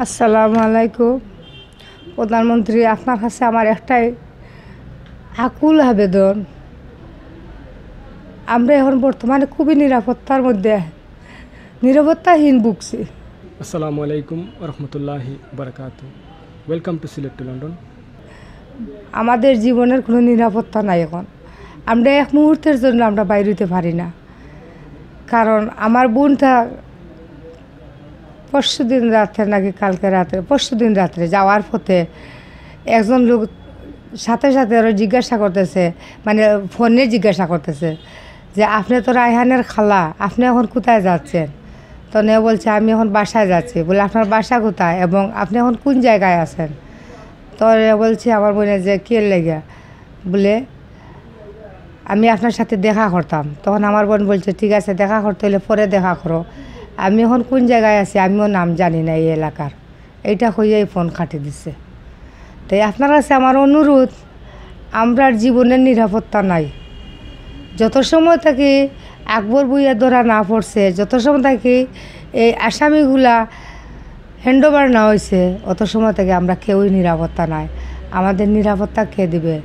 আসসালামু আলাইকুম। প্রধানমন্ত্রী, আপনার কাছে আমার একটাই আকুল আবেদন। আমরা এখন বর্তমানে খুবই নিরাপত্তাহীন ভুগছি। আসসালামু আলাইকুম রহমতুল্লাহি বারাকাতু। Welcome to Sylhet to London. আমাদের জীবনের কোনো নিরাপত্তা নাই এখন। আমরা এক মুহূর্তের জন্য আমরা বাইরে হতে পারি না, কারণ আমার বোনটা পরশুদিন রাত্রে যাওয়ার পথে একজন লোক সাথে সাথে ওরা জিজ্ঞাসা করতেছে, মানে ফোনে জিজ্ঞাসা করতেছে যে আপনি তো রায়হানের খালা, আপনি এখন কোথায় যাচ্ছেন? তো নে বলছে আমি এখন বাসায় যাচ্ছি। বলে আপনার বাসা কোথায় এবং আপনি এখন কোন জায়গায় আছেন? তো বলছে আমার বোনের যে কে লেগে, বলে আমি আপনার সাথে দেখা করতাম। তখন আমার বোন বলছে ঠিক আছে, দেখা করতে হলে পরে দেখা করো, আমি এখন কোন জায়গায় আছি আমিও নাম জানি না এই এলাকার। এইটা হইয়াই ফোন কাটি দিছে। তাই আপনার কাছে আমার অনুরোধ, আমরার জীবনের নিরাপত্তা নাই। যত সময় থাকি আকবর বুইয়া ধরা না পড়ছে, যত সময় থাকি এই আসামিগুলা হ্যান্ডওভার না হয়েছে, অত সময় থেকে আমরা কেউই নিরাপত্তা নাই। আমাদের নিরাপত্তা কে দিবে?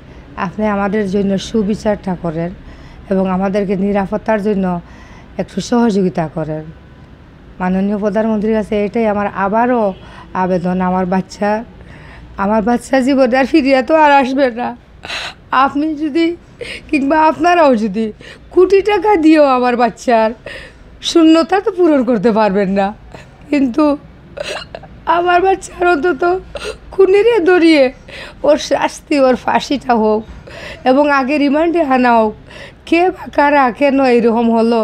আপনি আমাদের জন্য সুবিচারটা করেন এবং আমাদেরকে নিরাপত্তার জন্য একটু সহযোগিতা করেন। মাননীয় প্রধানমন্ত্রীর কাছে এটাই আমার আবারও আবেদন। আমার বাচ্চা জীবনে আর ফিরিয়ে তো আর আসবে না। আপনি যদি কিংবা আপনারাও যদি কোটি টাকা দিয়েও আমার বাচ্চার শূন্যতা তো পূরণ করতে পারবেন না, কিন্তু আমার বাচ্চার অন্তত খুনিরে ধরিয়ে ওর শাস্তি, ওর ফাঁসিটা হোক এবং আগে রিমান্ডে আনা হোক। কে বা কারা কেন এইরকম হলো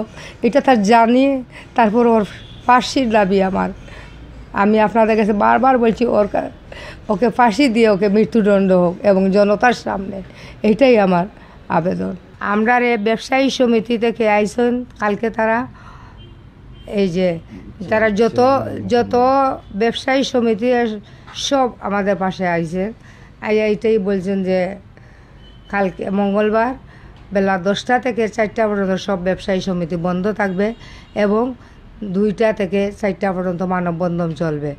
এটা তার জানিয়ে তারপর ওর ফাঁসির দাবি আমার। আমি আপনাদের কাছে বারবার বলছি ওকে ফাঁসি দিয়ে ওকে মৃত্যুদণ্ড হোক এবং জনতার সামনে, এইটাই আমার আবেদন। আমরা ব্যবসায়ী সমিতি থেকে আইসেন কালকে তারা, এই যে তারা যত ব্যবসায়ী সমিতি সব আমাদের পাশে আইছে। এইটাই বলছেন যে কালকে মঙ্গলবার বেলা 10টা থেকে 4টা পর্যন্ত সব ব্যবসায়ী সমিতি বন্ধ থাকবে এবং 2টা থেকে 4টা পর্যন্ত মানববন্ধন চলবে।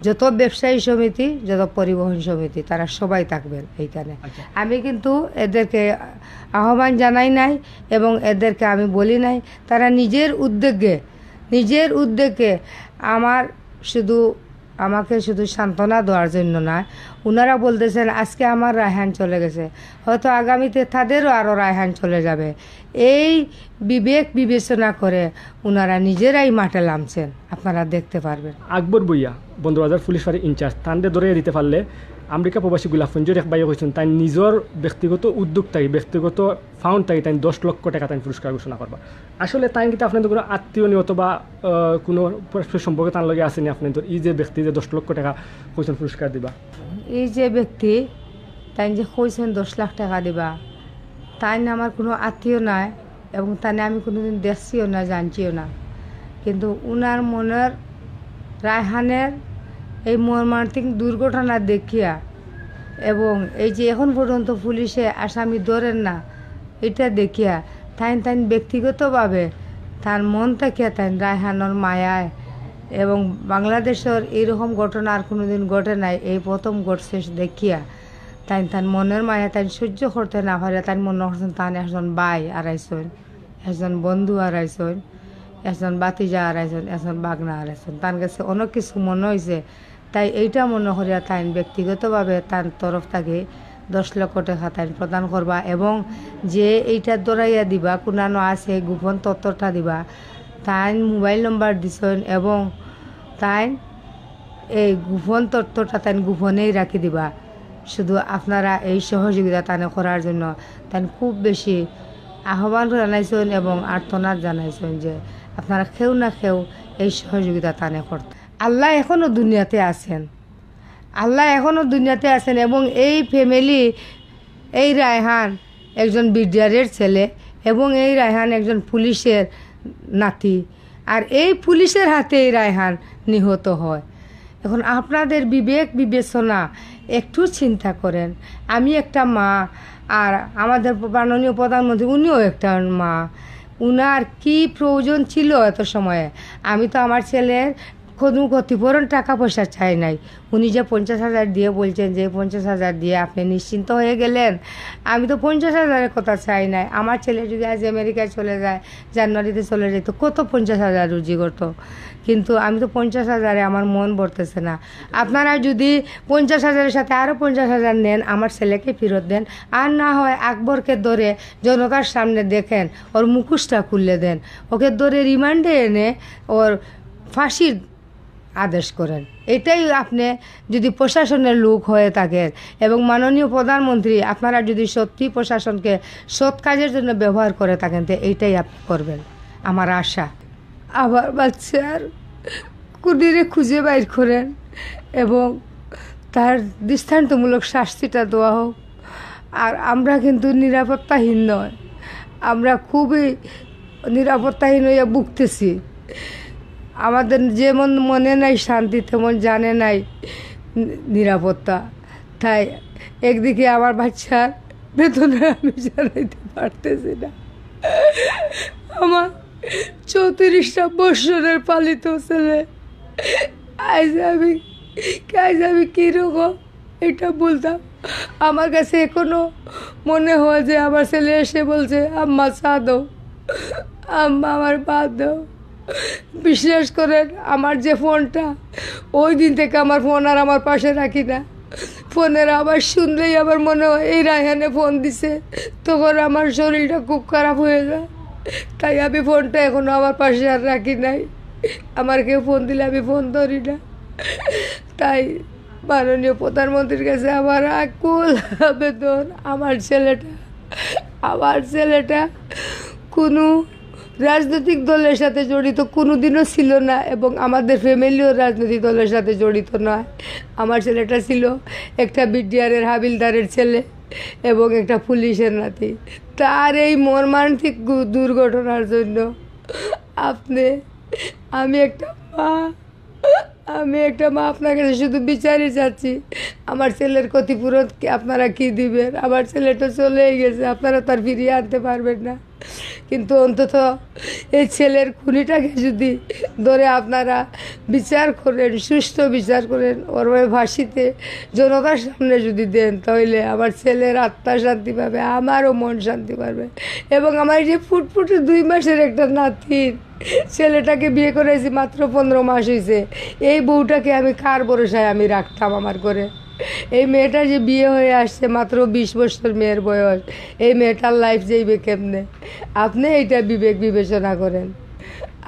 যত ব্যবসায়ী সমিতি, যত পরিবহন সমিতি, তারা সবাই থাকবেন এইখানে। আমি কিন্তু এদেরকে আহ্বান জানাই নাই এবং এদেরকে আমি বলি নাই। তারা নিজের উদ্যোগে আমাকে শুধু সান্ত্বনা দেওয়ার জন্য না, ওনারা বলতেছেন আজকে আমার রায়হান চলে গেছে, হয়তো আগামীতে তাদেরও আরও রায়হান চলে যাবে। এই বিবেচনা করে ওনারা নিজেরাই মাঠে নামছেন, আপনারা দেখতে পারবেন। আকবর বুইয়া বন্দরবাজার পুলিশ ফাঁড়ি ইনচার্জ তান্ডে ধরে দিতে পারলে আমেরিকা প্রবাসী গুলাফঞ্জুর এক বাইরে হয়েছেন তাই নিজের ব্যক্তিগত উদ্যোগ তাই ব্যক্তিগত ফাউন্ড তাই তাই 10 লক্ষ টাকা তাই পুরস্কার ঘোষণা করবা। আসলে তাই কিন্তু আপনাদের কোনো আত্মীয় নিহত বা কোনো সম্পর্কে তার লগে আসেনি আপনাদের এই যে ব্যক্তি যে 10 লক্ষ টাকা হয়েছেন পুরস্কার দিবা? এই যে ব্যক্তি তাই যে হয়েছেন 10 লাখ টাকা দিবা, তাই না আমার কোনো আত্মীয় নাই এবং তাই আমি কোনোদিন দেখছিও না, জানছিও না। কিন্তু উনার মনের রায়হানের এই মর্মান্তিক দুর্ঘটনা দেখিয়া এবং এই যে এখন পর্যন্ত পুলিশে আসামি ধরেন না, এটা দেখিয়া তাই ব্যক্তিগতভাবে তার মন থেকে তাই রায়হানের মায়ায় এবং বাংলাদেশের এইরকম ঘটনা আর কোনোদিন ঘটে নাই, এই প্রথম ঘটছে দেখিয়া তাই মনের মায়া তাই সহ্য করতে না পারে তাই মনে করছেন তান একজন ভাই আড়াইছেন, একজন বন্ধু আড়াইছেন, একজন বাতিজা আড়াইছেন, একজন বাগনা আড়াইছেন। তার কাছে অনেক কিছু মনে হয়েছে, তাই এইটা মনে করিয়া তাই ব্যক্তিগতভাবে তার তরফ থেকে 10 লক্ষ টাকা তাই প্রদান করবা এবং যে এইটা দৌড়াইয়া দিবা কোনানো আছে গোপন তথ্যটা দিবা, তাই মোবাইল নম্বর দিছেন এবং তাই এই গোপন তথ্যটা তাই গোপনেই রাখি দিবা। শুধু আপনারা এই সহযোগিতা তানে করার জন্য তাই খুব বেশি আহ্বান জানাইছেন এবং আর্তনাদ জানাইছেন যে আপনারা কেউ না কেউ এই সহযোগিতা তানে করতে। আল্লাহ এখনও দুনিয়াতে আছেন এবং এই ফ্যামিলি, এই রায়হান একজন বিডিআরের ছেলে এবং এই রায়হান একজন পুলিশের নাতি, আর এই পুলিশের হাতে এই রায়হান নিহত হয়। এখন আপনাদের বিবেচনা একটু চিন্তা করেন। আমি একটা মা, আর আমাদের মাননীয় প্রধানমন্ত্রী উনিও একটা মা, উনার কি প্রয়োজন ছিল এত সময়ে? আমি তো আমার ছেলের কোনো ক্ষতিপূরণ টাকা পয়সা চাই নাই। উনি যে 50,000 দিয়ে বলছেন যে 50,000 দিয়ে আপনি নিশ্চিন্ত হয়ে গেলেন, আমি তো 50,000-এর কথা চাই নাই। আমার ছেলে যদি আজ আমেরিকায় চলে যায়, জানুয়ারিতে চলে যায়, তো কত 50,000 রুজি করতো। কিন্তু আমি তো 50,000-এ আমার মন ভরতেছে না। আপনারা যদি 50,000-এর সাথে আরও 50,000 নেন, আমার ছেলেকে ফেরত দেন। আর না হয় আকবরকে ধরে জনতার সামনে দেখেন, ওর মুখোশটা খুলে দেন, ওকে ধরে রিমান্ডে এনে ওর ফাঁসির আদেশ করেন। এটাই আপনি যদি প্রশাসনের লোক হয়ে থাকেন এবং মাননীয় প্রধানমন্ত্রী আপনারা যদি সত্যি প্রশাসনকে সৎ কাজের জন্য ব্যবহার করে থাকেন, তো এইটাই আপনি করবেন আমার আশা। আবার বাচ্চার কুডিরে খুঁজে বাইর করেন এবং তার দৃষ্টান্তমূলক শাস্তিটা দেওয়া হোক। আর আমরা কিন্তু নিরাপত্তাহীন নয়, আমরা খুবই নিরাপত্তাহীন হইয়া ভুগতেছি। আমাদের যেমন মনে নাই শান্তি, তেমন জানে নাই নিরাপত্তা। তাই একদিকে আমার বাচ্চার বেতনে আমি জানাইতে পারতেছি না, আমার 34টা বৎসরের পালিত ছেলে, আজ আমি কীরকম এটা বলতাম। আমার কাছে এখনো মনে হয় যে আমার ছেলে এসে বলছে আম্মা চা দাও, আম্মা আমার ভাত দাও। বিশ্বাস করেন, আমার যে ফোনটা, ওই দিন থেকে আমার ফোন আর আমার পাশে রাখি না। ফোনের আবার শুনলেই আমার মনে হয় এই রায়হানে ফোন দিছে, তখন আমার শরীরটা খুব খারাপ হয়ে যায়। তাই আমি ফোনটা এখনো আমার পাশে আর রাখি নাই। আমার কেউ ফোন দিলে আমি ফোন ধরি না। তাই মাননীয় প্রধানমন্ত্রীর কাছে আমার আকুল আবেদন, আমার ছেলেটা কোনো রাজনৈতিক দলের সাথে জড়িত কোনোদিনও ছিল না এবং আমাদের ফ্যামিলিও রাজনৈতিক দলের সাথে জড়িত নয়। আমার ছেলেটা ছিল একটা বিডিআরের হাবিলদারের ছেলে এবং একটা পুলিশের নাতি। তার এই মর্মান্তিক দুর্ঘটনার জন্য আমি একটা মা আপনার কাছে শুধু বিচারই চাচ্ছি, আমার ছেলের ক্ষতিপূরণ আপনারা কি দিবেন? আমার ছেলেটা চলেই গেছে, আপনারা তার ফিরিয়ে আনতে পারবেন না, কিন্তু অন্তত এই ছেলের খুনিটাকে যদি ধরে আপনারা বিচার করেন, সুষ্ঠু বিচার করেন, ওর ফাঁসিতে জনতার সামনে যদি দেন, তাহলে আমার ছেলের আত্মা শান্তি পাবে, আমারও মন শান্তি পাবে। এবং আমার যে ফুটফুটে 2 মাসের একটা নাতির, ছেলেটাকে বিয়ে করেছি মাত্র 15 মাস হয়েছে, এই বউটাকে আমি কার ভরসায় আমি রাখতাম আমার ঘরে? এই মেয়েটা যে বিয়ে হয়ে আসছে মাত্র 20 বছর মেয়ের বয়স, এই মেয়েটার লাইফ যাইবে কেমনে? আপনি এইটা বিবেচনা করেন।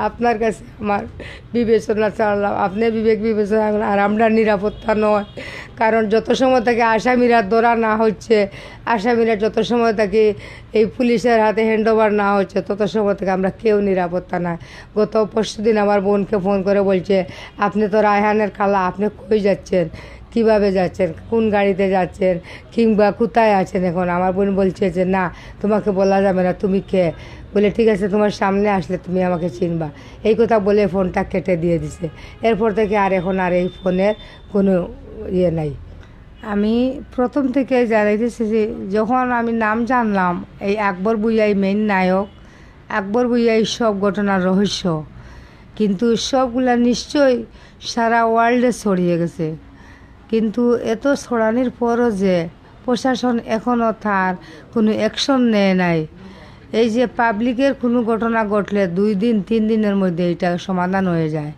আপনার কাছে আমার বিবেচনা চালাম, আপনি বিবেচনা করেন। আর আমরা নিরাপত্তা নয়, কারণ যত সময় থেকে আসামিরা ধরা না হচ্ছে, আসামিরা যত সময় থেকে এই পুলিশের হাতে হ্যান্ডওভার না হচ্ছে, তত সময় থেকে আমরা কেউ নিরাপত্তা না। গত পরশুদিন আমার বোনকে ফোন করে বলছে, আপনি তো রায়হানের খালা, আপনি কই যাচ্ছেন, কিভাবে যাচ্ছেন, কোন গাড়িতে যাচ্ছেন, কিংবা কোথায় আছেন এখন? আমার বোন বলছে যে না, তোমাকে বলা যাবে না, তুমি কে? বলে ঠিক আছে, তোমার সামনে আসলে তুমি আমাকে চিনবা। এই কথা বলে ফোনটা কেটে দিয়ে দিছে। এরপর থেকে এখন এই ফোনের কোনো ইয়ে নাই। আমি প্রথম থেকে জানাইতেছি যে যখন আমি নাম জানলাম, এই আকবর ভূঁইয়াই মেইন নায়ক, আকবর ভূঁইয়াই সব ঘটনার রহস্য, কিন্তু সবগুলা নিশ্চয়ই সারা ওয়ার্ল্ডে ছড়িয়ে গেছে। কিন্তু এত ছড়ানোর পরও যে প্রশাসন এখনও তার কোনো অ্যাকশন নেয় নাই। এই যে পাবলিকের কোনো ঘটনা ঘটলে 2 দিন 3 দিনের মধ্যে এটা সমাধান হয়ে যায়।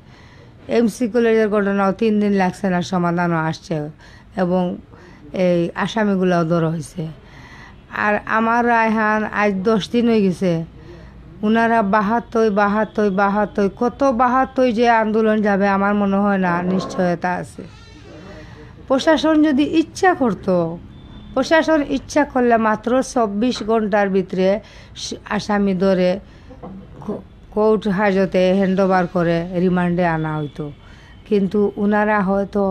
এমসি কলেজের ঘটনাও 3 দিন লাগছে না, সমাধানও আসছে এবং এই আসামিগুলোও ধরা হয়েছে। আর আমার রায়হান আজ 10 দিন হয়ে গেছে, ওনারা 72 কত 72 যে আন্দোলন যাবে আমার মনে হয় না, নিশ্চয়তা আছে। প্রশাসন যদি ইচ্ছা করতো, প্রশাসন ইচ্ছা করলে মাত্র 24 ঘন্টার ভিতরে আসামি ধরে কোর্ট হাজতে হ্যান্ডওভার করে রিমান্ডে আনা হইতো। কিন্তু ওনারা হয়তো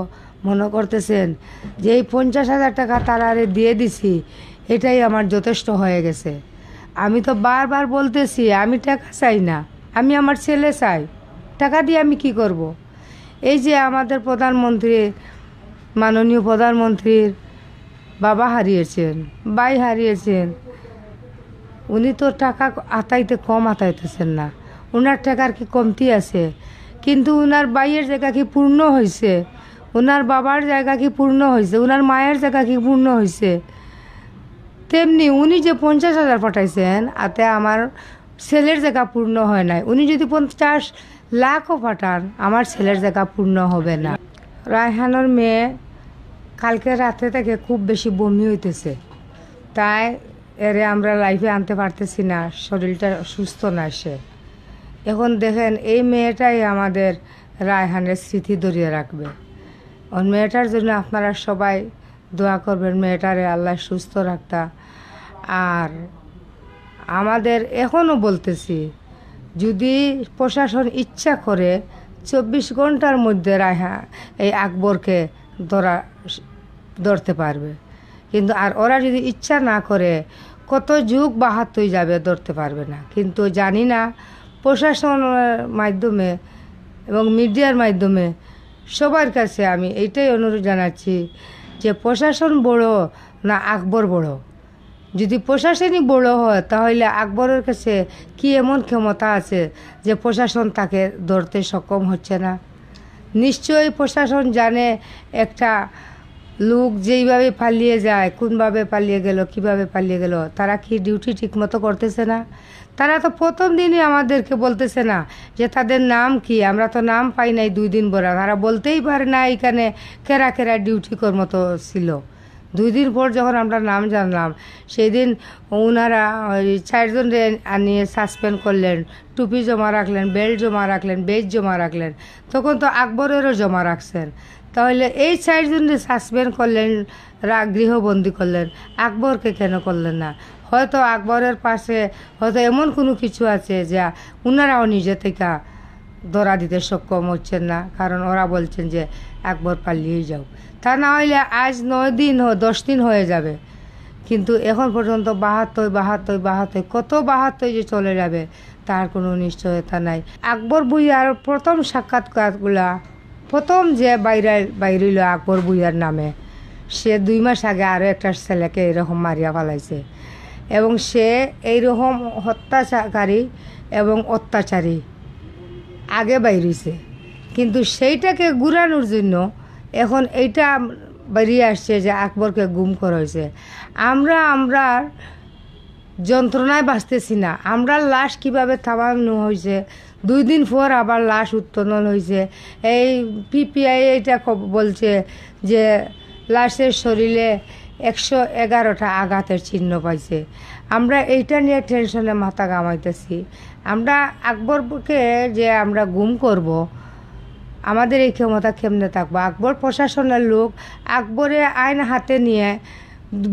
মনে করতেছেন যে এই 50,000 টাকা তারারে দিয়ে দিছি, এটাই আমার যথেষ্ট হয়ে গেছে। আমি তো বারবার বলতেছি আমি টাকা চাই না, আমি আমার ছেলে চাই। টাকা দিয়ে আমি কি করব? এই যে আমাদের মাননীয় প্রধানমন্ত্রীর বাবা হারিয়েছেন, ভাই হারিয়েছেন, উনি তো টাকা কম আতাইতেছেন না, ওনার টাকার কি কমতি আছে? কিন্তু ওনার বাইয়ের জায়গা কি পূর্ণ হয়েছে, ওনার বাবার জায়গা কি পূর্ণ হয়েছে, ওনার মায়ের জায়গা কি পূর্ণ হয়েছে। তেমনি উনি যে 50,000 পাঠাইছেন আতে আমার ছেলের জায়গা পূর্ণ হয় নাই। উনি যদি 50 লাখও পাঠান আমার ছেলের জায়গা পূর্ণ হবে না। রায়হানের মেয়ে কালকে রাতে থেকে খুব বেশি বমি হইতেছে, তাই এরে আমরা লাইফে আনতে পারতেছি না, শরীরটা সুস্থ না সে। এখন দেখেন এই মেয়েটাই আমাদের রায়হানের স্মৃতি ধরিয়ে রাখবে। ওর মেয়েটার জন্য আপনারা সবাই দোয়া করবেন, মেয়েটারে আল্লাহ সুস্থ রাখতা। আর আমাদের এখনও বলতেছি, যদি প্রশাসন ইচ্ছা করে 24 ঘন্টার মধ্যে এই আকবরকে ধরতে পারবে, কিন্তু আর ওরা যদি ইচ্ছা না করে কত যুগ বাহাত্তই যাবে, ধরতে পারবে না। কিন্তু জানি না প্রশাসনের মাধ্যমে এবং মিডিয়ার মাধ্যমে সবার কাছে আমি এইটাই অনুরোধ জানাচ্ছি যে প্রশাসন বড় না আকবর বড়। যদি প্রশাসনই বড় হয় তাহলে আকবরের কাছে কি এমন ক্ষমতা আছে যে প্রশাসন তাকে ধরতে সক্ষম হচ্ছে না। নিশ্চয়ই প্রশাসন জানে একটা লোক যেইভাবে পালিয়ে যায়, কোনভাবে পালিয়ে গেল, কিভাবে পালিয়ে গেল, তারা কি ডিউটি ঠিকমতো করতেছে না? তারা তো প্রথম দিনই আমাদেরকে বলতেছে না যে তাদের নাম কি, আমরা তো নাম পাই নাই 2 দিন বড়। তারা বলতেই পারে না এখানে কেরা কেরা ডিউটি কর্মত ছিল। 2 দিন পর যখন আমরা নাম জানলাম, সেই দিন ওনারা 4 জনকে আনিয়ে সাসপেন্ড করলেন, টুপি জমা রাখলেন, বেল্ট জমা রাখলেন, বেজ জমা রাখলেন। তখন তো আকবরেরও জমা রাখছেন। তাহলে এই 4 জনকে সাসপেন্ড করলেন, গৃহবন্দী করলেন, আকবরকে কেন করলেন না? হয়তো আকবরের পাশে হয়তো এমন কোনো কিছু আছে যা ওনারাও নিজে থেকে ধরা দিতে সক্ষম হচ্ছেন না, কারণ ওরা বলছেন যে আকবর পালিয়েই যাও। তা না হইলে আজ 9 দিন 10 দিন হয়ে যাবে, কিন্তু এখন পর্যন্ত 72 কত 72 যে চলে যাবে তার কোনো নিশ্চয়তা নাই। আকবর ভূঁইয়ার প্রথম সাক্ষাৎকারগুলা, প্রথম যে বাইরিল আকবর ভূঁইয়ার নামে, সে 2 মাস আগে আরও একটা ছেলেকে এরকম মারিয়া ফেলাইছে, এবং সে এইরকম হত্যাকারী এবং অত্যাচারী আগে বাইরেছে। কিন্তু সেইটাকে ঘুরানোর জন্য এখন এইটা বেরিয়ে আসছে যে আকবরকে গুম করা হয়েছে। আমরা যন্ত্রণায় বাঁচতেছি না। আমরা লাশ কিভাবে থামানো হয়েছে, 2 দিন পর আবার লাশ উত্তোলন হয়েছে। এই পিপিআই এইটা বলছে যে লাশের শরীরে 111টা আঘাতের চিহ্ন পাইছে। আমরা এইটা নিয়ে টেনশনে মাথা ঘামাইতেছি। আমরা আকবরকে যে আমরা গুম করব, আমাদের এই ক্ষমতা কেমনে থাকবো? আকবর প্রশাসনের লোক, আকবরে আইন হাতে নিয়ে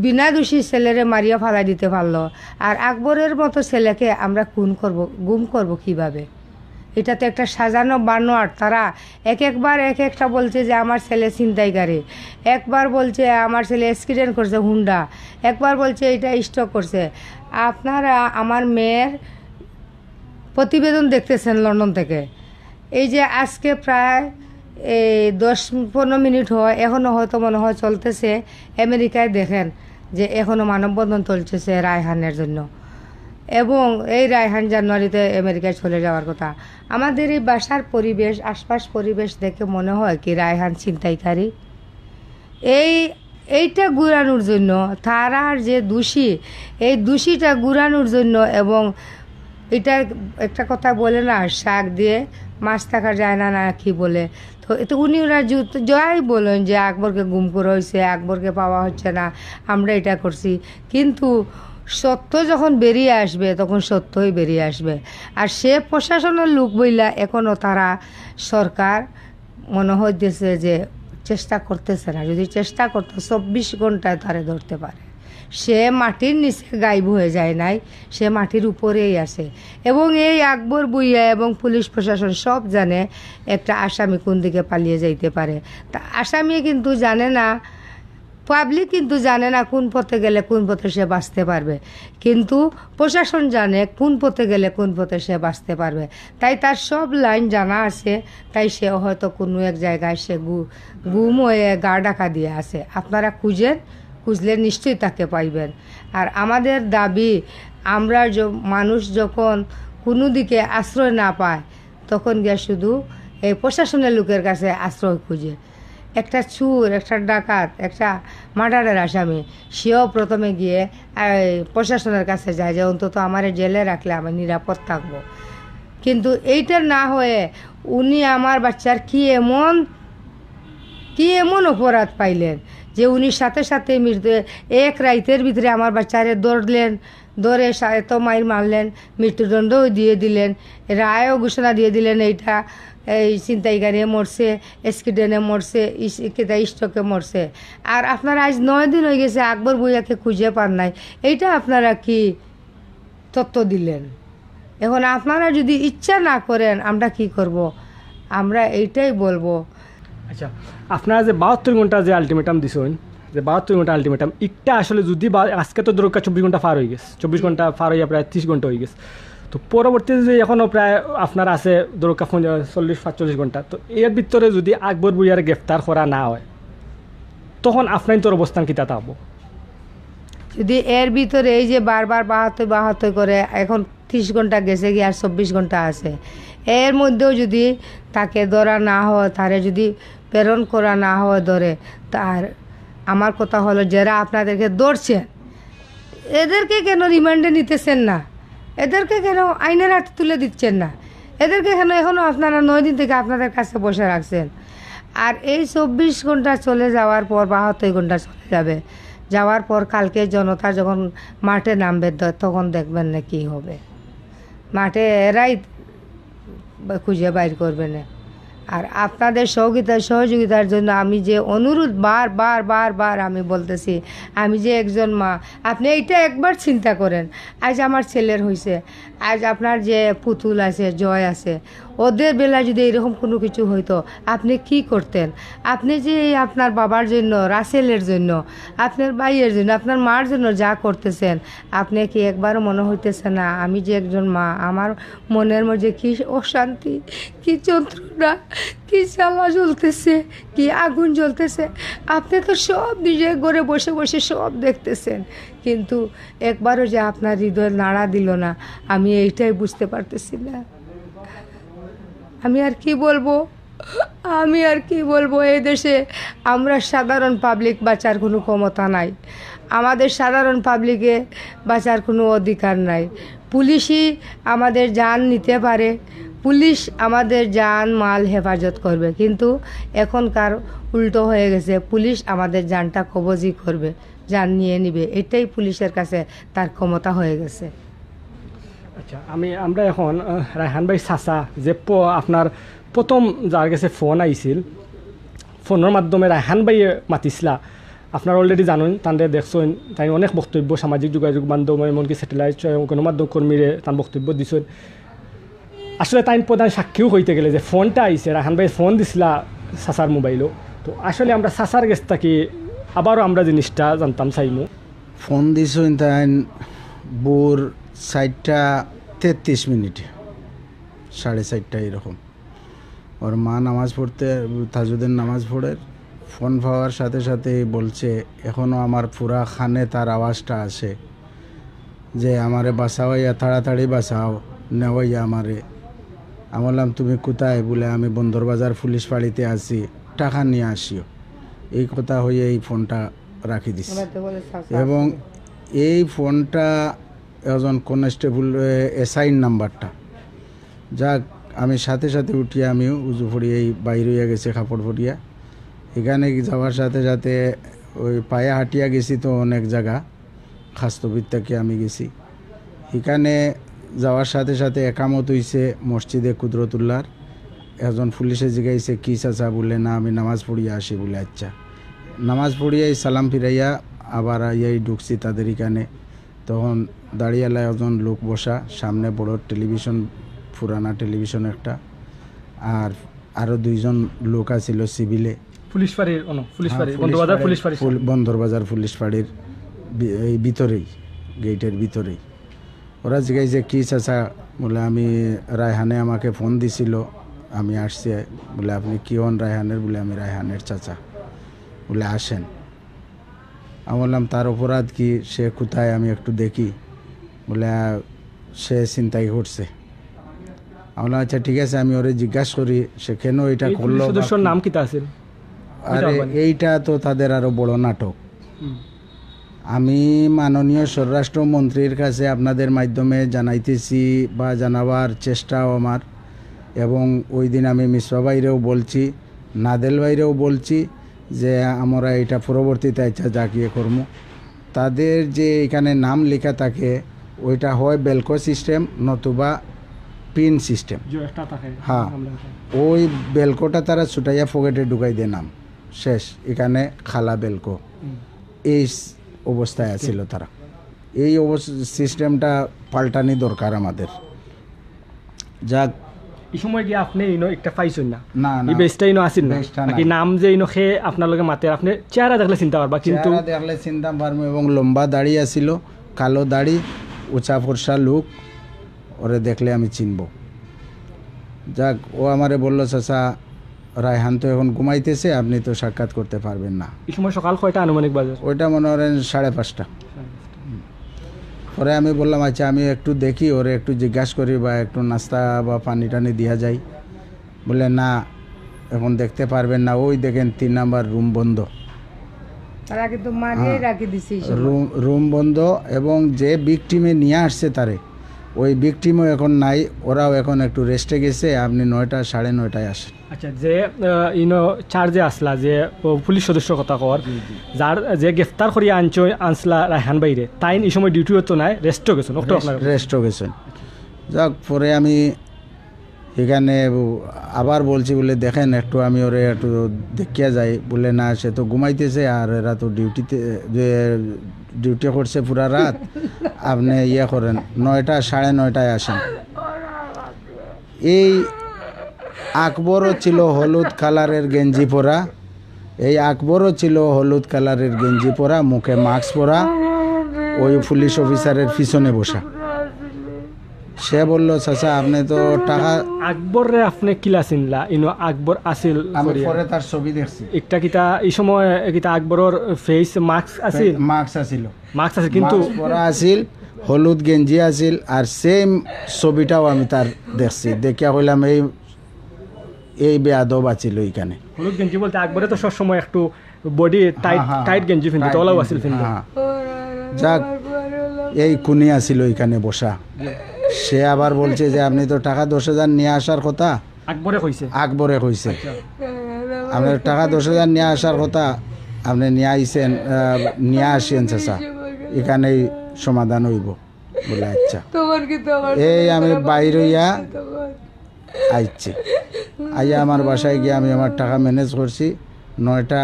বিনা দোষী ছেলেরে মারিয়া ফালাই দিতে পারলো, আর আকবরের মতো ছেলেকে আমরা গুম করব কিভাবে? এটা তো একটা সাজানো বানোয়াট। তারা একবার একটা বলছে যে আমার ছেলে ছিনতাইকারী, একবার বলছে আমার ছেলে অ্যাক্সিডেন্ট করছে হুন্ডা, একবার বলছে এটা স্ট্রোক করছে। আপনারা আমার মেয়ের প্রতিবেদন দেখতেছেন লন্ডন থেকে, এই যে আজকে প্রায় 10-15 মিনিট হয়, এখনও হয়তো মনে হয় চলতেছে। আমেরিকায় দেখেন যে এখনও মানববন্ধন চলতেছে রায়হানের জন্য, এবং এই রায়হান জানুয়ারিতে আমেরিকায় চলে যাওয়ার কথা। আমাদের এই বাসার পরিবেশ, আশপাশ পরিবেশ দেখে মনে হয় কি রায়হান ছিনতাইকারী? এইটা ঘুরানোর জন্য তারার যে দোষী, এই দোষীটা ঘুরানোর জন্য, এবং এটা একটা কথা বলে না, শাক দিয়ে মাছ থাকা যায় না, না কি বলে, তো ওরা যাই বলেন যে আকবরকে গুম করা হয়েছে, আকবরকে পাওয়া হচ্ছে না, আমরা এটা করছি। কিন্তু সত্য যখন বেরিয়ে আসবে তখন সত্যই বেরিয়ে আসবে। আর সে প্রশাসনের লোক বইলা এখনও তারা সরকার মনে হইতেছে যে চেষ্টা করতেছে না। যদি চেষ্টা করতো 24 ঘন্টায় তারে ধরতে পারে। সে মাটির নিচে গায়েব হয়ে যায় নাই, সে মাটির উপরেই আছে। এবং এই আকবর ভূঁইয়া এবং পুলিশ প্রশাসন সব জানে একটা আসামি কোন দিকে পালিয়ে যাইতে পারে। তা আসামি কিন্তু জানে না, পাবলিক কিন্তু জানে না কোন পথে গেলে কোন পথে সে বাঁচতে পারবে, কিন্তু প্রশাসন জানে কোন পথে গেলে কোন পথে সে বাঁচতে পারবে। তাই তার সব লাইন জানা আছে, তাই সে হয়তো কোনো এক জায়গায় সে গুম হয়ে গা ঢাকা দিয়ে আছে। আপনারা খুঁজলে নিশ্চয়ই তাকে পাইবেন। আর আমাদের দাবি, আমরা মানুষ যখন কোনো দিকে আশ্রয় না পায় তখন গিয়ে শুধু এই প্রশাসনের লোকের কাছে আশ্রয় খুঁজে। একটা চুর, একটা ডাকাত, একটা মার্ডারের আসামি, সেও প্রথমে গিয়ে প্রশাসনের কাছে যায় যে অন্তত আমার জেলে রাখলে আমি নিরাপদ থাকবো। কিন্তু এইটা না হয়ে উনি আমার বাচ্চার কি এমন অপরাধ পাইলেন যে উনি সাথে সাথে মৃত্যু, এক রাইতের ভিতরে আমার বাচ্চারে ধরে এত মাইর মারলেন, মৃত্যুদণ্ডও দিয়ে দিলেন, রায়ও ঘোষণা দিয়ে দিলেন এইটা এই ছিনতাইকারী মরছে, এক্সিডেন্টে মরছে, স্ট্রোকে মরছে। আর আপনারা আজ 9 দিন হয়ে গেছে আকবর ভূঁইয়াকে খুঁজে পান নাই, এইটা আপনারা কি তথ্য দিলেন? এখন আপনারা যদি ইচ্ছা না করেন আমরা কি করব? আমরা এইটাই বলবো। আচ্ছা, আপনারা যে 72 ঘন্টা যে আলটিমেটাম দিছেন, যে 72 ঘন্টা আলটিমেটাম, একটা আসলে যদি আজকে তো দরকার 24 ঘন্টা পার হয়ে গেছে, 24 ঘন্টা পার হইয়া প্রায় 30 ঘন্টা হয়ে গেছে, তো পরবর্তীতে যে এখনও প্রায় আপনার আছে দরকার 40-45 ঘন্টা, তো এর ভিতরে যদি আকবর ভূঁইয়ার গ্রেফতার করা না হয় তখন আপনার তোর অবস্থান কী তা হবো? যদি এর ভিতরে এই যে বারবার 72 করে এখন 30 ঘন্টা গেছে গিয়ে আর 24 ঘন্টা আছে, এর মধ্যেও যদি তাকে ধরা না হয়, তারে যদি প্রেরণ করা না হয় ধরে, তার আমার কথা হলো যারা আপনাদেরকে ধরছেন এদেরকে কেন রিমান্ডে নিতেছেন না? এদেরকে কেন আইনের হাতে তুলে দিচ্ছেন না? এদেরকে কেন এখনও আপনারা 9 দিন থেকে আপনাদের কাছে বসে রাখছেন? আর এই 24 ঘন্টা চলে যাওয়ার পর 72 ঘন্টা চলে যাবে, যাওয়ার পর কালকে জনতা যখন মাঠে নামবে তখন দেখবেন না কী হবে। মাঠে এরাই খুঁজে বাইর করবে না। আর আপনাদের সহযোগিতার জন্য আমি যে অনুরোধ বার আমি বলতেছি, আমি যে একজন মা, আপনি এইটা একবার চিন্তা করেন। আজ আমার ছেলের হয়েছে, আজ আপনার যে পুতুল আছে, জয় আছে, ওদের বেলা যদি এরকম কোনো কিছু হইতো আপনি কি করতেন? আপনি যে আপনার বাবার জন্য, রাসেলের জন্য, আপনার ভাইয়ের জন্য, আপনার মার জন্য যা করতেছেন, আপনি কি একবারও মনে হইতেছে না আমি যে একজন মা, আমার মনের মধ্যে কি অশান্তি, কি যন্ত্রণা, কি জ্বালা জ্বলতেছে, কি আগুন জ্বলতেছে? আপনি তো সব নিজের ঘরে বসে বসে সব দেখতেছেন, কিন্তু একবারও যে আপনার হৃদয় নাড়া দিল না, আমি এইটাই বুঝতে পারতেছি না। আমি আর কি বলবো? এই দেশে আমরা সাধারণ পাবলিক বাঁচার কোনো ক্ষমতা নাই, আমাদের সাধারণ পাবলিকে বাঁচার কোনো অধিকার নাই। পুলিশই আমাদের জান নিতে পারে, পুলিশ আমাদের জান মাল হেফাজত করবে, কিন্তু এখনকার উল্টো হয়ে গেছে, পুলিশ আমাদের জানটা কবজই করবে, জান নিয়ে নিবে, এটাই পুলিশের কাছে তার ক্ষমতা হয়ে গেছে। আচ্ছা, আমরা এখন রায়হান ভাই চাচা যে আপনার প্রথম যার কাছে ফোন আইছিল, ফোনের মাধ্যমে রায়হান ভাই মাতিছিলা, আপনারা অলরেডি জানেন, তাদের দেখছেন, তাই অনেক বক্তব্য সামাজিক যোগাযোগ মাধ্যম এমনকি স্যাটেলাইট গণমাধ্যম কর্মীরে তার বক্তব্য দিছেন। আসলে তাই প্রধান সাক্ষীও হইতে গেলে যে ফোনটা আইছে, রায়হান ভাই ফোন দিছিলা চাচার মোবাইলও, তো আসলে আমরা চাচার কাছ থেকে আবারও আমরা জিনিসটা জানতাম চাইমু। ফোন দিছেন তাই ভোর 4:33, 4:30 এরকম। ওর মা নামাজ পড়তে, তাজুদের নামাজ পড়ে ফোন পাওয়ার সাথে সাথে বলছে এখনও আমার পুরা খানে তার আওয়াজটা আসে যে আমারে বাঁচাওয়াইয়া, তাড়াতাড়ি বাঁচাও, নেওয়াইয়া আমারে। আমি বললাম তুমি কোথায়? বলে আমি বন্দরবাজার পুলিশ ফাঁড়িতে আছি, টাকা নিয়ে আসিও। এই কথা হয়ে এই ফোনটা রাখি দিছি। এবং এই ফোনটা একজন কনস্টেবল এসআইন নাম্বারটা, যাক আমি সাথে সাথে উঠিয়ে আমিও উজু পড়িয়ে এই বাইরে হইয়া গেছে কাপড় পরিয়া। এখানে যাওয়ার সাথে সাথে ওই পায়ে হাঁটিয়া গেছি, তো অনেক জায়গা খাস্তবিদ থেকে আমি গেছি। এখানে যাওয়ার সাথে সাথে একামত হইছে মসজিদে কুদরতুল্লাহর। একজন পুলিশে জিগাইছে কি চাচা? বলে না আমি নামাজ পড়িয়া আসি। বলে আচ্ছা। নামাজ পড়িয়াই সালাম ফিরাইয়া আবার আইয়াই ঢুকছি তাদের এখানে। তখন দাঁড়িয়ালা একজন লোক বসা, সামনে বড় টেলিভিশন, পুরানা টেলিভিশন একটা, আর আরও 2জন লোক আছিল সিভিলে, বন্দরবাজার পুলিশ ফাঁড়ির এই ভিতরেই, গেটের ভিতরেই। ওরা জিজ্ঞাসা কি চাচা? বলে আমি রায়হানে আমাকে ফোন দিছিল, আমি আসছি। বলে আপনি কি হন রায়হানের? বলে আমি রায়হানের চাচা। বলে আসেন। আমি বললাম তার অপরাধ কি, সে কোথায় আমি একটু দেখি। বলে সে ছিনতাই করছে। আমরা আচ্ছা ঠিক আছে আমি ওরে জিজ্ঞাসা করি সে কেন এটা এই করলো পুলিশ সদস্যর নাম কিতা আছিল? আরে এইটা তো তাদের আরো বড় নাটক। আমি মাননীয় স্বরাষ্ট্রমন্ত্রীর কাছে আপনাদের মাধ্যমে জানাইতেছি বা জানাবার চেষ্টাও আমার, এবং ওই দিন আমি মিশ্রা বাইরেও বলছি, নাদেল বাইরেও বলছি যে আমরা এটা পরবর্তীতে আচ্ছা জাগিয়ে করবো। তাদের যে এখানে নাম লেখা থাকে ওইটা হয় বেলকো সিস্টেম নতুবা পিন সিস্টেম। হ্যাঁ, ওই বেলকোটা তারা ছুটাইয়া পকেটে ঢুকাই দিয়ে নাম শেষ, এখানে খালা বেলকো, এই অবস্থায় আছিল তারা। এই সিস্টেমটা পাল্টানি দরকার আমাদের। যাক, এই সময় কি আপনি একটা পাইছেন না? না এই বেসটা আসেন না নাকি নাম যে খে আপনার লগে মাতে আপনি চেহারা দেখলে চিন্তা পারবা, কিন্তু দেখলে চিন্তা পারবো। এবং লম্বা দাড়ি আছিল, কালো দাড়ি, উঁচা ফর্সা লুক, ওরে দেখলে আমি চিনব। যাক, ও আমারে বললো চাচা রায়হান তো এখন ঘুমাইতেছে, আপনি তো সাক্ষাৎ করতে পারবেন না। এই সময় সকাল কয়টা আনুমানিক বাজে? ওইটা মনে করেন 5:30। পরে আমি বললাম আচ্ছা আমি একটু দেখি, ওরে একটু জিজ্ঞাসা করি বা একটু নাস্তা বা পানি টানি দিয়া যাই। বলে না, এখন দেখতে পারবেন না, ওই দেখেন 3 নাম্বার রুম বন্ধ। তারা কিন্তু মারিয়ে রাখি দিছে রুম বন্ধ, এবং যে ভিকটিমে নিয়ে আসছে তারে, ওই ভিকটিমও এখন নাই, ওরাও এখন একটু রেস্টে গেছে। আপনি 9টা 9:30 আসেন। আচ্ছা, যে চার্জে আসলা যে পুলিশ সদস্য কথা কর, যার যে গ্রেফতার করিয়া আনসলা রায়হান বাইরে, তাই এই সময় ডিউটি হতো নাই, রেস্টও গেছেন? রেস্টও গেছেন। যাক, পরে আমি এখানে আবার বলছি বলে দেখেন একটু আমি ওরে একটু দেখিয়া যাই। বলে না, সে তো ঘুমাইতেছে আর এরা তো ডিউটি করছে পুরা রাত, আপনি ইয়ে করেন 9টা 9:30 আসেন। এই আকবরও ছিল হলুদ কালারের গেঞ্জি পরা, এই আকবরও ছিল হলুদ কালারের গেঞ্জি পরা, মুখে মাস্ক পরা, ওই পুলিশ অফিসারের পিছনে বসা। সে বলল চাচা আপনি তো টাকা। আকবর রে আপনি কিলা চিনলা? আকবর আছিল, আমি পরে তার ছবি দেখছি। একটা কিতা এই সময় কিতা আকবরের ফেস মাস্ক আছিল? মাস্ক আছিল, মাস্ক আছে, কিন্তু পরা আছিল, হলুদ গেঞ্জি আছিল, আর সেম ছবিটাও আমি তার দেখছি। দেখিয়া কইলাম এই বেয়াদব আছিল এখানে। হলুদ গেঞ্জি বলতে আকবরে তো সবসময় একটু বডি টাইট গেঞ্জি ফিনতে, তোলাও আছিল ফিনতে। যাক, এই কুনি আছিল এখানে বসা। সে আবার বলছে যে আপনি তো টাকা 10,000 নিয়ে আসার কথা। আকবরে কইছে? আকবরে কইছে আপনার টাকা 10,000 নিয়ে আসার কথা, আপনি নিয়ে আইসেন, নিয়ে আসেন চাচা, এখানেই সমাধান হইব। বলে আচ্ছা। এই আমি বাইরে আইছি, আইয়া আমার বাসায় গিয়ে আমি আমার টাকা ম্যানেজ করছি। 9টা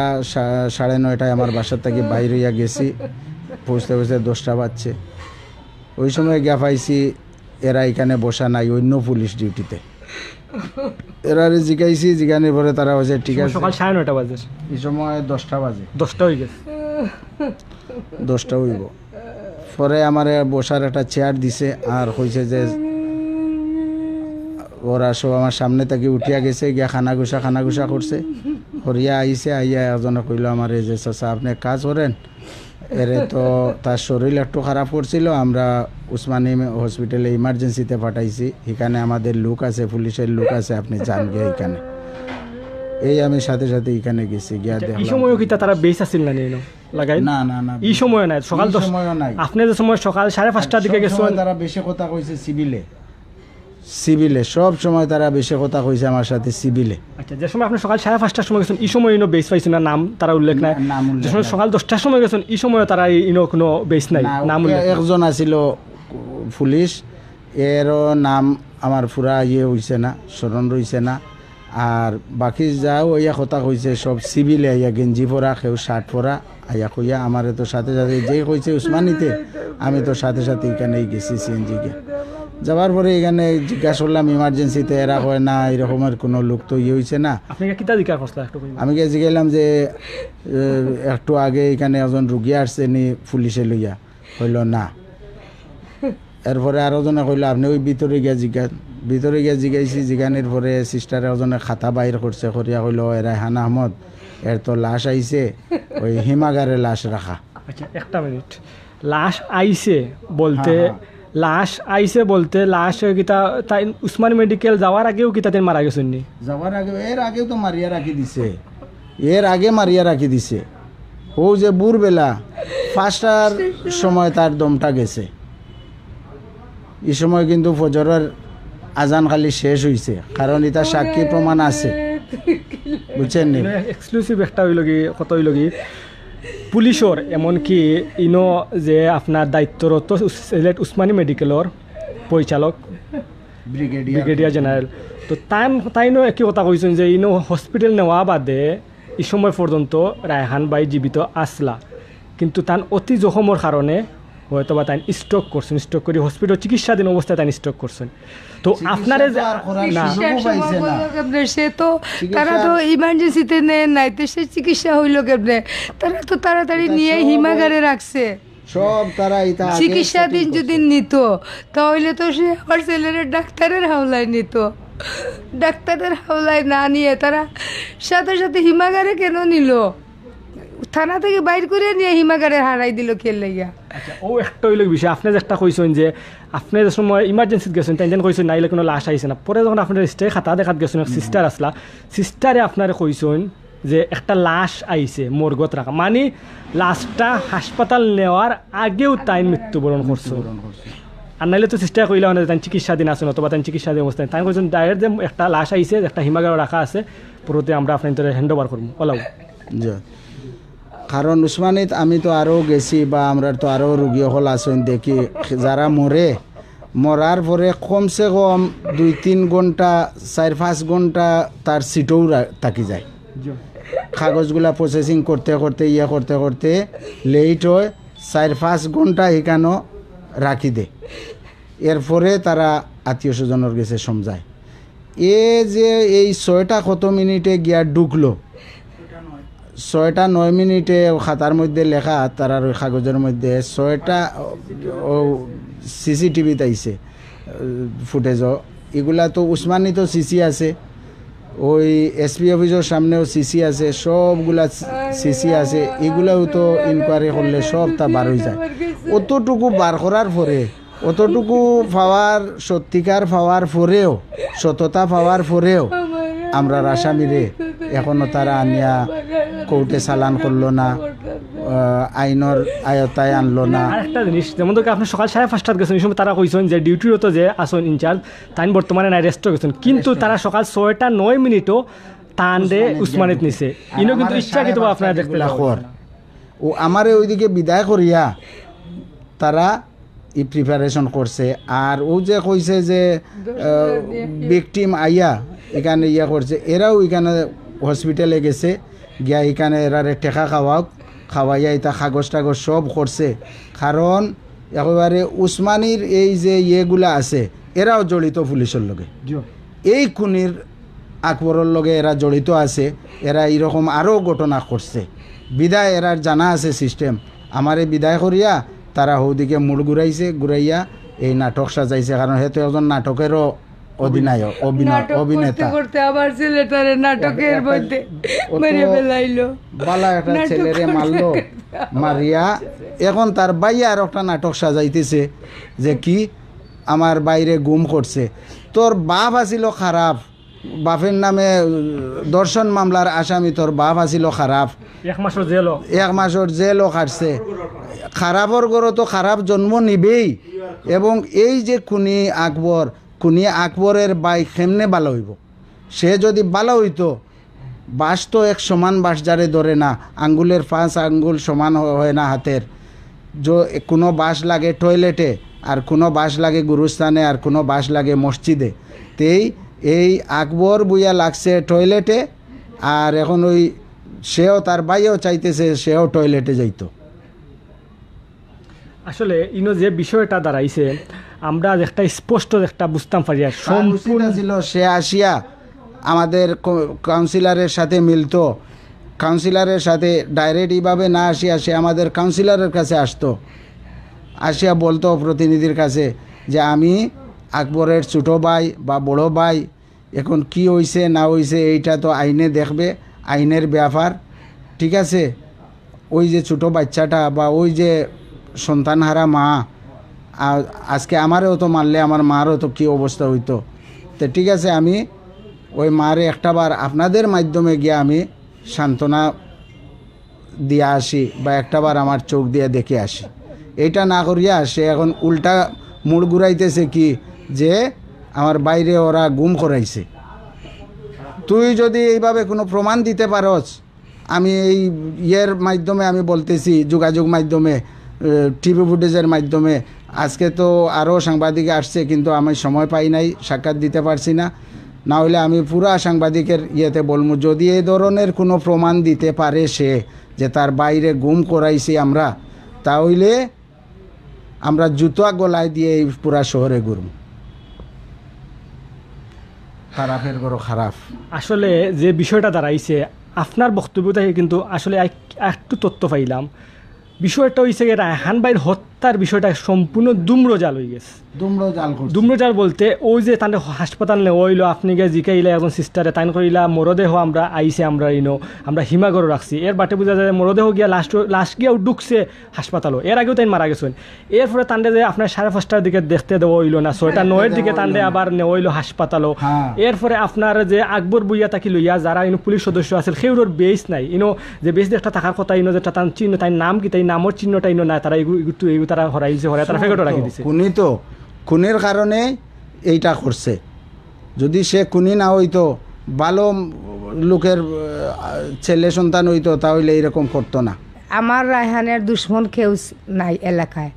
9:30 আমার বাসার থেকে বাইরে গেছি, পৌঁছতে 10টা বাজছে। ওই সময় গিয়া পাইছি এরা এখানে বসা নাই, অন্য পুলিশ ডিউটিতে। এরা জিগাইছি, জিগানোর পরে তারা বলছে ঠিক আছে। সকাল 9:30 বাজে? এই সময় 10টা বাজে। 10টা হয়ে গেছে? 10টা হইব। পরে আমার বসার একটা চেয়ার দিছে, আর কইছে যে ওরা সব আমার সামনে থেকে উঠিয়া গেছে, গিয়া খানা ঘুষা করছে। করিয়া আইছে, আইয়া একজনে কইল আমার যে চাচা আপনি কাজ করেন, এরে তো তার শরীর একটু খারাপ করছিল, আমরা উসমানী হসপিটালে ইমার্জেন্সিতে পাঠাইছি, এখানে আমাদের লোক আছে, পুলিশের লোক আছে, আপনি যান গিয়ে এখানে। এই আমি সাথে সাথে এখানে গেছি, গিয়া দেখলাম। এই সময় কি তারা বেস আছিল না নিনো লাগাই? না না না, এই সময় নাই, সকাল 10 নাই। আপনি যে সময় সকাল 5:30 দিকে গেছেন, তারা বেশি কথা কইছে সিভিলে সব সময় তারা বেশি কথা কইছে আমার সাথে সিভিলে। আচ্ছা, যে সময় আপনি সকাল 5:30টার সময় গেছেন, এই সময় বেস পাইছেন না? নাম তারা উল্লেখ নাই? যে সময় সকাল 10টার সময় গেছেন, এই সময় তারা কোনো বেস নাই, নাম উল্লেখ? একজন আছিল পুলিশ, এরও নাম আমার পুরা হইছে না, স্মরণ রইছে না। আর বাকি যাও ইয়া কথা কইছে সব সিভিলে, ইয়া গেঞ্জি পরা, কেউ শার্ট পরা, আইয়া কইয়া আমার তো সাথে সাথে যে কইছে উসমানিতে, আমি তো সাথে সাথে এখানেই গেছি সিএনজি কে। যাওয়ার পরে এখানে জিজ্ঞাসা করলাম ইমার্জেন্সিতে, এরা হয় না এরকমের কোনো লোক তো হইছে না। আমি জিজ্ঞাসলাম যে একটু আগে এখানে একজন রুগী আসছে নি পুলিশে লইয়া, হইল না। এরপরে আরো জনে কইল আপনি ওই ভিতরে গিয়া জিগাইছি, জিগানির পরে সিস্টারে ওজনে খাতা বাইর করছে, করিয়া কইল রায়হান আহমদ, এর তো লাশ আইছে, ওই হিমাগারে লাশ রাখা। আচ্ছা, একটা মিনিট, লাশ আইছে বলতে লাশ আইছে বলতে লাশ কিতা তাই উসমানী মেডিকেল যাওয়ার আগেও কিতা তাই মারা গেছেন নি? যাওয়ার আগে এর আগেও তো মারিয়া রাখি দিছে, এর আগে মারিয়া রাখি দিছে। ও যে ভোরবেলা 5টার সময় তার দমটা গেছে, এই সময় কিন্তু ফজরের আজান খালি শেষ হয়েছে, কারণ এটা সাক্ষী প্রমাণ আছে, বুঝছেন নি? এক্সক্লুসিভ একটা হইল কি কত হইল কি পুলিশর এমনকি ইনো যে আপনার দায়িত্বরত সিলেট উসমানী মেডিকেলর পরিচালক ব্রিগেডিয়ার জেনারেল, তো তাইনো একই কথা কইছেন যে ইনো হসপিটাল নেওয়া বাদে এই সময় পর্যন্ত রায়হান ভাই জীবিত আসলা, কিন্তু তান অতি জখমর কারণে হয়তো বা তাই স্ট্রোক করছেন, স্ট্রোক করে হসপিটাল চিকিৎসাধীন অবস্থায় তাই স্ট্রোক করছেন। তো আপনারা না সে তো তারা তো ইমার্জেন্সিতে নেন নাই, তো সে চিকিৎসা হইল কেমনে? তারা তো তাড়াতাড়ি নিয়ে হিমাগারে রাখছে। সব তারা এটা চিকিৎসাধীন যদি নিত তাহলে তো সে আমার ছেলের ডাক্তারের হাওলায় নিত, ডাক্তারের হাওলায় না নিয়ে তারা সাথে সাথে হিমাগারে কেন নিল? থানা থেকে বাইর করে নিয়ে হিমাগারে হারাই দিল খেল লাইয়া। আচ্ছা, ও একটা হইল বিষয়, আপনি যে একটা কইছেন যে আপনি যে সময় ইমার্জেন্সিত গেছেন তাই যেন কইছেন নাইলে কোনো লাশ আইছে না, পরে যখন আপনার স্টে খাতা দেখাত গেছেন সিস্টার আসলা, সিস্টারে আপনার কইছেন যে একটা লাশ আইছে মর্গত রাখা, মানে লাশটা হাসপাতাল নেওয়ার আগেও তাই মৃত্যুবরণ করছে। আর নাইলে তো সিস্টার কইলা মানে তাই চিকিৎসাধীন আছেন অথবা তাই চিকিৎসাধীন অবস্থায়, তাই কইছেন ডাইরেক্ট যে একটা লাশ আইছে, একটা হিমাগারে রাখা আছে, পুরোতে আমরা আপনার হ্যান্ড ওভার করবো ওলাও। কারণ উসমানিত আমি তো আরও গেছি বা আমরা তো আরও রুগী হল আছেন দেখি, যারা মরার পরে কমসে কম 2-3 ঘন্টা 4-5 ঘন্টা তার সিটও থাকি যায়, কাগজগুলা প্রসেসিং করতে করতে লেট হয়, 4-5 ঘন্টা এখানে রাখি দে, এরপরে তারা আত্মীয় স্বজনের গেছে সমঝায়। এ যে এই 6টা কত মিনিটে গিয়া ঢুকলো, 6টা 9 মিনিটে খাতার মধ্যে লেখা, তারার ওই কাগজের মধ্যে 6টা সিসিটিভিতে আইছে ফুটেজও, এগুলা তো উসমানি তো সিসি আছে, ওই এসপি অফিসের সামনেও সিসি আছে, সবগুলা সিসি আছে, এগুলাও তো ইনকোয়ারি করলে সব তা বার হয়ে যায়। অতটুকু বার করার পরে, অতটুকু পাওয়ার সত্যিকার পাওয়ার পরেও, সততা পাওয়ার পরেও আমরা আসামিরে এখনো তারা আনিয়া কোর্টে চালান করলো না, আইনের আয়তায় আনলো না। আরেকটা জিনিস, যেমন তো আপনি সকাল 5:30 গেছেন, এই সময় তারা কইছেন যে ডিউটিরত যে আসন ইনচার্জ তাই বর্তমানে নাই রেস্ট গেছেন, কিন্তু তারা সকাল 6টা 9 মিনিটও তান্ডে উসমানিত নিছে, ইনো কিন্তু ইচ্ছাকৃত আপনারা দেখতে লাখর ও আমারে ওইদিকে বিদায় করিয়া তারা প্রিপারেশন করছে। আর ও যে কইছে যে ভিকটিম আইয়া এখানে করছে, এরাও এখানে হসপিটালে গেছে, গিয়া এখানে এরারে টেকা খাওয়াইয়া এটা কাগজ টাগজ সব করছে, কারণ একেবারে উসমানির এই যে ইয়েগুলা আছে এরাও জড়িত পুলিশের লগে, এই খুনির আকবরের লগে এরা জড়িত আছে, এরা এরকম আরও ঘটনা করছে, বিদায় এরার জানা আছে সিস্টেম। আমারে বিদায় করিয়া তারা ওদিকে মূল ঘুরাইয়া এই নাটক সাজাইছে, কারণ হেতু একজন নাটকেরও অধিনায়ক অভিনেতা, আবার ছেলেটারে নাটকের মধ্যে মেরে ফেলাইলো, বালা একটা ছেলেরে মারলো, মারিয়া এখন তার বাইয়া আর একটা নাটক সাজাইতেছে যে কি আমার বাইরে গুম করছে। তোর বাপ আছিল খারাপ, বাপের নামে দর্শন মামলার আসামি, তোর বাপ আছিল খারাপ, 1 মাসের জেলও কাটছে, খারাপর গড় তো খারাপ জন্ম নিবেই। এবং এই যে খুনি আকবরের বাইক কেমনে ভালো হইব, সে যদি ভালো হইতো, বাস তো এক সমান বাস যারে ধরে না, আঙ্গুলের 5 আঙ্গুল সমান হয় না হাতের, কোনো বাস লাগে টয়লেটে, আর কোনো বাস লাগে গুরুস্থানে, আর কোনো বাস লাগে মসজিদে, তেই এই আকবর বুইয়া লাগছে টয়লেটে, আর এখন ওই সেও তার বাইও চাইতেছে সেও টয়লেটে যাইতো। আসলে ইনো যে বিষয়টা দাঁড়াইছে আমরা একটা স্পষ্ট একটা বুঝতাম পারি, সম্পূর্ণ ছিল সে আসিয়া আমাদের কাউন্সিলরের সাথে মিলতো, কাউন্সিলরের সাথে ডাইরেক্ট এইভাবে না আসিয়া সে আমাদের কাউন্সিলরের কাছে আসতো, আসিয়া বলতো প্রতিনিধির কাছে যে আমি আকবরের ছোটো ভাই বা বড় ভাই, এখন কি হইছে না হইছে এইটা তো আইনে দেখবে, আইনের ব্যাপার, ঠিক আছে। ওই যে ছোটো বাচ্চাটা বা ওই যে সন্তানহারা মা, আজকে আমারও তো মারলে আমার মারও তো কী অবস্থা হইতো। তো ঠিক আছে, আমি ওই মারে একটাবার আপনাদের মাধ্যমে গিয়ে আমি সান্ত্বনা দিয়ে আসি বা একটাবার আমার চোখ দিয়ে দেখে আসি। এইটা না করিয়া সে এখন উল্টা মুড় ঘুরাইতেছে কি যে আমার বাইরে ওরা গুম করাইছে। তুই যদি এইভাবে কোনো প্রমাণ দিতে পারস, আমি এই ইয়ের মাধ্যমে আমি বলতেছি, যোগাযোগ মাধ্যমে, টিভি ফুটেজের মাধ্যমে। আজকে তো আরও সাংবাদিক আসছে, কিন্তু আমি সময় পাই নাই, সাক্ষাৎ দিতে পারছি না। না হলে আমি পুরা সাংবাদিকের ইয়েতে বলবো, যদি এই ধরনের কোনো প্রমাণ দিতে পারে সে যে তার বাইরে গুম করাইছি আমরা, তাহলে আমরা জুতা গলায় দিয়ে এই পুরা শহরে ঘুরব। খারাপের বড় খারাপ। আসলে যে বিষয়টা দাঁড়াইছে আপনার বক্তব্য থেকে কিন্তু আসলে একটু তথ্য পাইলাম। বিষয়টা হয়েছে রায়হান ভাইয়ের হত্যার বিষয়টা সম্পূর্ণ দুম্রজাল হয়ে গেছে। দুম্রজাল বলতে ওই যে তাদের হাসপাতাল নে ওইলো, আপনি গিয়ে জিকাইলে একজন সিস্টারে তাইন করিলা মরদেহ আমরা আইসে, আমরা আমরা হিমাগর রাখছি। এর বাটে বোঝা যায় মরদেহ গিয়া লাস্ট গিয়াও ঢুকছে হাসপাতালও। এর আগেও তাই মারা গেছেন। এরপরে তান্ডে যে আপনার 5:30টার দিকে দেখতে দেওয়া হইলো না, 6:09 দিকে তান্ডে আবার নেওয়া হইলো হাসপাতালও। এরপরে আপনার যে আকবর বুইয়া তাকি লইয়া যারা পুলিশ সদস্য আছিল সেগুলোর বেস নাই, যে বেস একটা থাকার কথা যেটা তার চিহ্ন, তাই নাম কি, তাই নামের চিহ্নটা নাই, তারা এগুলো তারা হরাইছে, তারা ফেকটও রাখি দিছে। খুনি তো খুনের কারণে এইটা করছে। যদি সে খুনি না হইতো, ভালো লোকের ছেলে সন্তান হইতো, তাহলে এইরকম করতো না। আমার রায়হানের দুশ্মন কেউ নাই এলাকায়,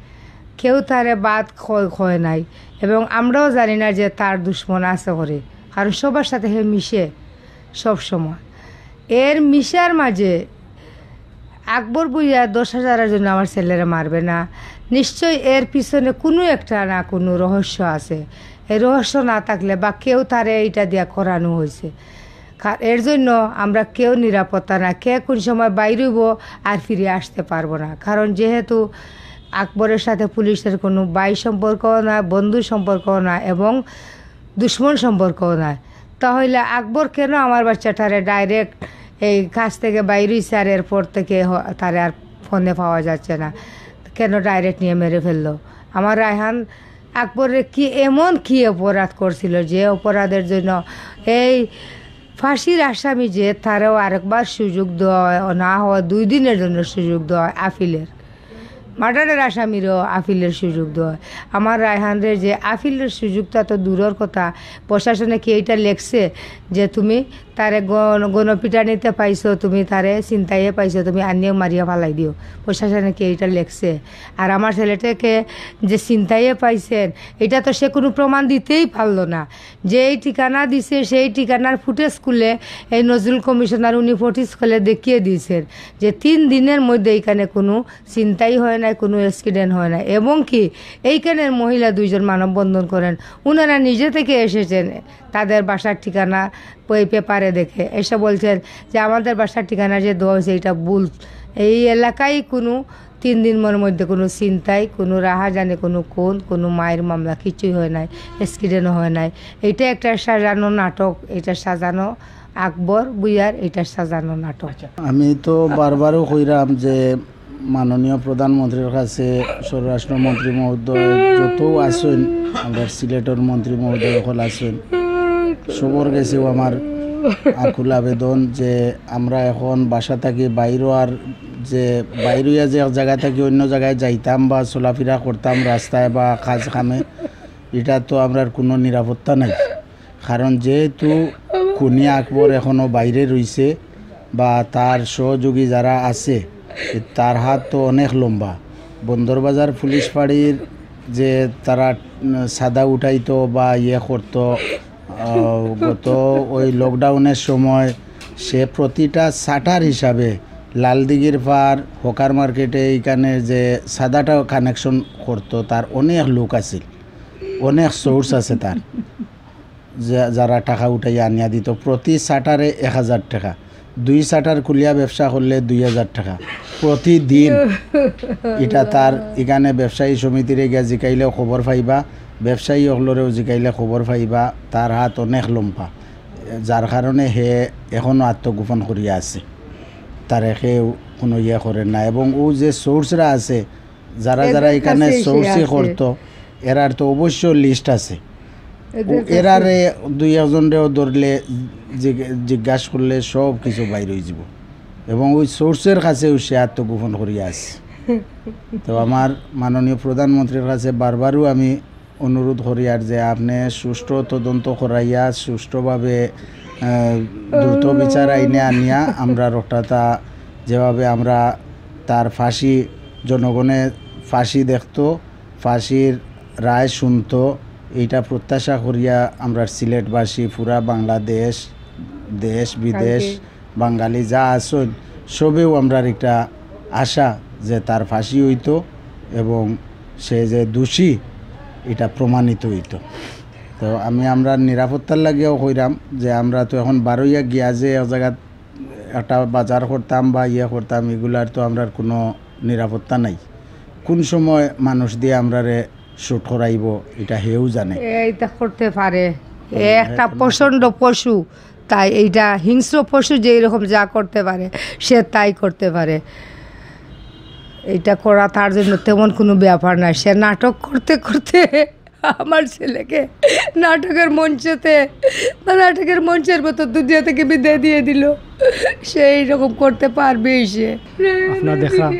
কেউ তারে বাদ ক্ষয় নাই, এবং আমরাও জানি না যে তার দুশ্মন আছে করে, কারণ সবার সাথে হে মিশে সব সময়। এর মিশার মাঝে আকবর বুইয়া 10,000-এর জন্য আমার ছেলেরা মারবে না। নিশ্চয়ই এর পিছনে কোনো একটা না কোনো রহস্য আছে। এই রহস্য না থাকলে বা কেউ তারে এইটা দিয়া করানো হয়েছে, এর জন্য আমরা কেউ নিরাপত্তা না, কে কোন সময় বাইরেব আর ফিরে আসতে পারবো না। কারণ যেহেতু আকবরের সাথে পুলিশের কোনো বাই সম্পর্কও না, বন্ধু সম্পর্কও না, এবং দুশ্মন সম্পর্কও না, তাহলে আকবর কেন আমার বাচ্চাটারে ডাইরেক্ট এই কাছ থেকে বাইরেছে আর এরপর থেকে তারে আর ফোনে পাওয়া যাচ্ছে না, কেন ডাইরেক্ট নিয়ে মেরে ফেললো? আমার রায়হান আকবরের কি এমন কি অপরাধ করছিল যে অপরাধের জন্য এই ফাঁসির আসামি যে তারাও আরেকবার সুযোগ দেওয়া হয়, না হওয়া 2 দিনের জন্য সুযোগ দেওয়া হয়, আপিলের মার্ডারের আসামিরও আপিলের সুযোগ দেওয়া হয়। আমার রায়হানদের যে আপিলের সুযোগটা তো দূরের কথা, প্রশাসনে কি এইটা লেখছে যে তুমি তারে গণপিটানিতে পাইছো, তুমি তারে চিন্তাইয়ে পাইছো, তুমি আনিয়ে মারিয়া ফালাই দিও? প্রশাসনে কি এইটা লেখছে? আর আমার ছেলেটাকে যে চিন্তাইয়ে পাইছেন, এটা তো সে কোনো প্রমাণ দিতেই পারলো না। যে এই ঠিকানা দিছে সেই ঠিকানার ফুটেজ খুলে এই নজরুল কমিশনার উনি ফুটেজ খুলে দেখিয়ে দিয়েছেন যে 3 দিনের মধ্যে এইখানে কোনো চিন্তাই হয় না, কোনো অ্যাক্সিডেন্ট হয় না, এবং কি এইখানের মহিলা 2 জন মানববন্ধন করেন, ওনারা নিজে থেকে এসেছেন তাদের বাসার ঠিকানা ওই পেপারে দেখে এসে বলছেন যে আমাদের বাসার ঠিকানা যে দেওয়া হয়েছে এটা ভুল। এই এলাকায় কোনো 3 দিনের মধ্যে কোনো চিন্তাই, কোনো রাহাজানি, কোনো খুন, কোনো মায়ের মামলা কিছুই হয় নাই, অ্যাক্সিডেন্টও হয় নাই। এটা একটা সাজানো নাটক, এটা সাজানো আকবর বুইয়ার, এটা সাজানো নাটক। আমি তো বারবারও কইরাম যে মাননীয় প্রধানমন্ত্রীর কাছে, স্বরাষ্ট্রমন্ত্রী মহোদয় যত আসেন, আমরা সিলেটের মন্ত্রী মহোদয় সকল আসেন, সবর গেছেও আমার আকুল আবেদন যে আমরা এখন বাসা থাকি বাইরে, আর যে বাইরিয়া যে এক জায়গা থাকি অন্য জায়গায় যাইতাম বা চলাফেরা করতাম রাস্তায় বা কাজ কামে, এটা তো আমরা কোনো নিরাপত্তা নাই। কারণ যেহেতু খুনি আকবর এখনও বাইরে রয়েছে বা তার সহযোগী যারা আছে তার হাত তো অনেক লম্বা। বন্দরবাজার পুলিশ ফাঁড়ির যে তারা সাদা উঠাইতো বা করতো, গত ওই লকডাউনের সময় সে প্রতিটা শাটার হিসাবে লালদিঘির পার হকার মার্কেটে এইখানে যে সাদাটা কানেকশন করতো, তার অনেক লোক আছিল, অনেক সোর্স আছে তার, যারা টাকা উঠাইয়া আনিয়া দিত। প্রতি শাটারে 1000 টাকা, 2 শাটার খুলিয়া ব্যবসা করলে 2000 টাকা প্রতিদিন। এটা তার এখানে ব্যবসায়ী সমিতিরে গিয়া জিকাইলেও খবর পাইবা, ব্যবসায়ী হলরেও জিকাইলে খবর পাইবা। তার হাত অনেক লম্বা, যার কারণে হে এখনও আত্মগোপন করিয়া আছে, তার কেউ কোনো ইয়ে করে না। এবং ও যে সোর্সরা আছে যারা এদের যারা এখানে কাছে এসে সোর্সি আছে। করতো এরার তো অবশ্য লিস্ট আছে। এদের কাছে- এরারে দুই একজনরেও ধরলে জিজ্ঞাসা করলে সব কিছু বাইর হয়ে যাব এবং ওই সোর্সের কাছেও সে আত্মগোপন করিয়া আছে। তো আমার মাননীয় প্রধানমন্ত্রীর কাছে বারবারও আমি অনুরোধ করি আর যে আপনি সুষ্ঠু তদন্ত করাইয়া সুষ্ঠুভাবে দ্রুত বিচার আইনে আনিয়া আমরা রক্তাতা যেভাবে আমরা তার ফাঁসি জনগণে ফাঁসি দেখতো, ফাঁসির রায় শুনতো, এইটা প্রত্যাশা করিয়া আমরা সিলেটবাসী পুরা বাংলাদেশ দেশ বিদেশ বাঙালি যা আসন সবেও আমরা একটা আশা যে তার ফাঁসি হইতো এবং সে যে দোষী এটা প্রমাণিত হইতো। তো আমরা নিরাপত্তার লাগিয়াও কইরাম যে আমরা তো এখন বারোইয়া গিয়া যে এক জায়গা একটা বাজার করতাম বা করতাম এগুলার তো আমরা কোনো নিরাপত্তা নাই। কোন সময় মানুষ দিয়ে আমরারে শুট করাইব এটা হেও জানে। এইটা করতে পারে একটা প্রচণ্ড পশু, তাই এইটা হিংস্র পশু যে এরকম যা করতে পারে সে তাই করতে পারে। এইটা করা তার জন্য তেমন কোনো ব্যাপার না। সে নাটক করতে করতে আমার ছেলেকে নাটকের মঞ্চের মতো দুনিয়া থেকে বিদায় দিয়ে দিল। সে এইরকম করতে পারবেই সে। আপনার দেখা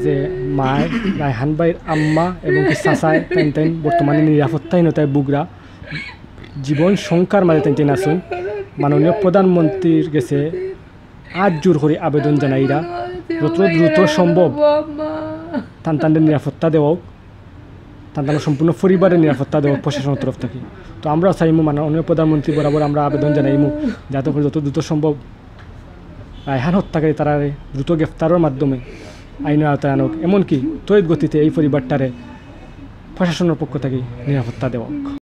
যে মায়ের রায়হান ভাইয়ের আম্মা এবং চাচায় তাই বর্তমানে নিরাপত্তাহীনতায় বুগরা জীবন সংখ্যার মাঝে তাই আসুন। মাননীয় প্রধানমন্ত্রীর কাছে আজ জোর করে আবেদন জানাইরা যত দ্রুত সম্ভব তাদের নিরাপত্তা দেওয়া, তাদের সম্পূর্ণ পরিবারের নিরাপত্তা দেওয়া প্রশাসনের তরফ থেকে। তো আমরা চাইমু মাননীয় প্রধানমন্ত্রী বরাবর আমরা আবেদন জানাইমু যাতে করে যত দ্রুত সম্ভব রায়হান হত্যাকারী তারা দ্রুত গ্রেফতারের মাধ্যমে আইনের আওতায় আনুক, এমনকি ত্বরিত গতিতে এই পরিবারটারে প্রশাসনের পক্ষ থেকে নিরাপত্তা দেওয়া।